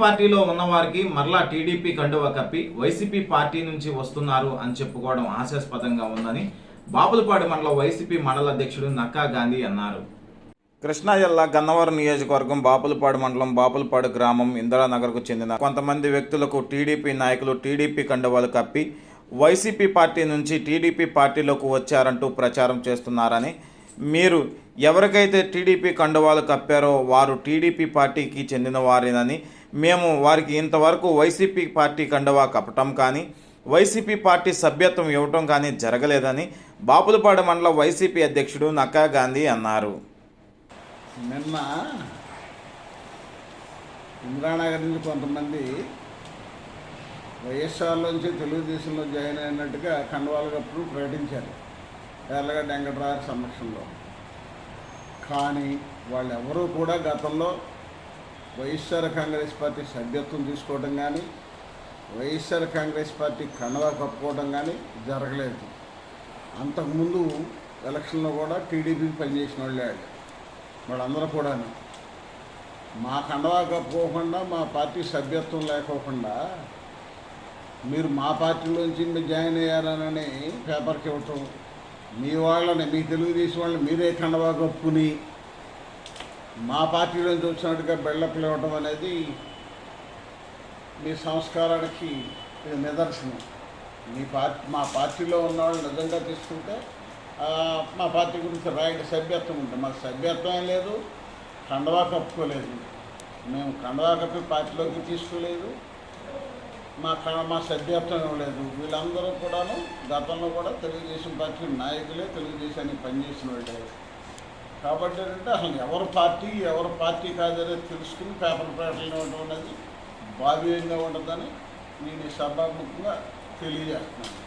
పార్టీలో ఉన్నవారికి మరలా టీడీపీ కండువా కప్పి వైసీపీ పార్టీ నుంచి వస్తున్నారు అని చెప్పుకోవడం హాస్యాస్పదంగా ఉందని బాపులపాడు మండల వైసీపీ మండల అధ్యక్షుడు నక్కా గాంధీ అన్నారు. కృష్ణా జిల్లా గన్నవరం నియోజకవర్గం బాపులపాడు మండలం బాపులపాడు గ్రామం ఇందిరానగర్కు చెందిన కొంతమంది వ్యక్తులకు టీడీపీ నాయకులు టీడీపీ కండువాలు కప్పి వైసీపీ పార్టీ నుంచి టీడీపీ పార్టీలోకి వచ్చారంటూ ప్రచారం చేస్తున్నారని, మీరు ఎవరికైతే టీడీపీ కండువాలు కప్పారో వారు టీడీపీ పార్టీకి చెందిన వారేనని, మేము వారికి ఇంతవరకు వైసీపీ పార్టీ కండువా కప్పటం కానీ వైసీపీ పార్టీ సభ్యత్వం ఇవ్వటం కానీ జరగలేదని బాపులపాడు మండల వైసీపీ అధ్యక్షుడు నక్కా గాంధీ అన్నారు. నిన్న ఇందిరానగర్ నుంచి కొంతమంది వైఎస్ఆర్లోంచి తెలుగుదేశంలో జాయిన్ అయినట్టుగా కండువాలు కప్పుడు ప్రకటించారు ఎర్లగడ్డ వెంకటరావు సమక్షంలో. కానీ వాళ్ళెవరూ కూడా గతంలో వైఎస్ఆర్ కాంగ్రెస్ పార్టీ సభ్యత్వం తీసుకోవడం కానీ వైఎస్ఆర్ కాంగ్రెస్ పార్టీ కండువా కప్పుకోవడం కానీ జరగలేదు. అంతకుముందు ఎలక్షన్లో కూడా టీడీపీకి పనిచేసిన వాళ్ళందరూ కూడా మా కండువా కప్పుకోకుండా మా పార్టీ సభ్యత్వం లేకోకుండా మీరు మా పార్టీలోంచి మీరు జాయిన్ అయ్యారనని పేపర్కి ఇవ్వటం, మీ వాళ్ళని మీ తెలుగుదేశం వాళ్ళని మీరే కండువా కప్పుకుని మా పార్టీలోంచి వచ్చినట్టుగా బెళ్ళప్పులు ఇవ్వటం అనేది మీ సంస్కారానికి ఇది నిదర్శనం. మా పార్టీలో ఉన్న వాళ్ళు నిజంగా తీసుకుంటే మా పార్టీ గురించి రాయటి సభ్యత్వం ఉంటుంది. మాకు సభ్యత్వం లేదు, కండువా కప్పుకోలేదు. మేము కండువా కప్పి పార్టీలోకి తీసుకోలేదు, మా సభ్యత్వం ఇవ్వలేదు. వీళ్ళందరూ కూడాను గతంలో కూడా తెలుగుదేశం పార్టీ నాయకులే, తెలుగుదేశానికి పనిచేసిన వాళ్ళే. కాబట్టి ఏంటంటే అసలు ఎవరి పార్టీ కాదనేది తెలుసుకుని పేపర్ ప్రకటన ఇవ్వడం అనేది భావ్యంగా ఉండదని నేను సభాముఖంగా తెలియజేస్తున్నాను.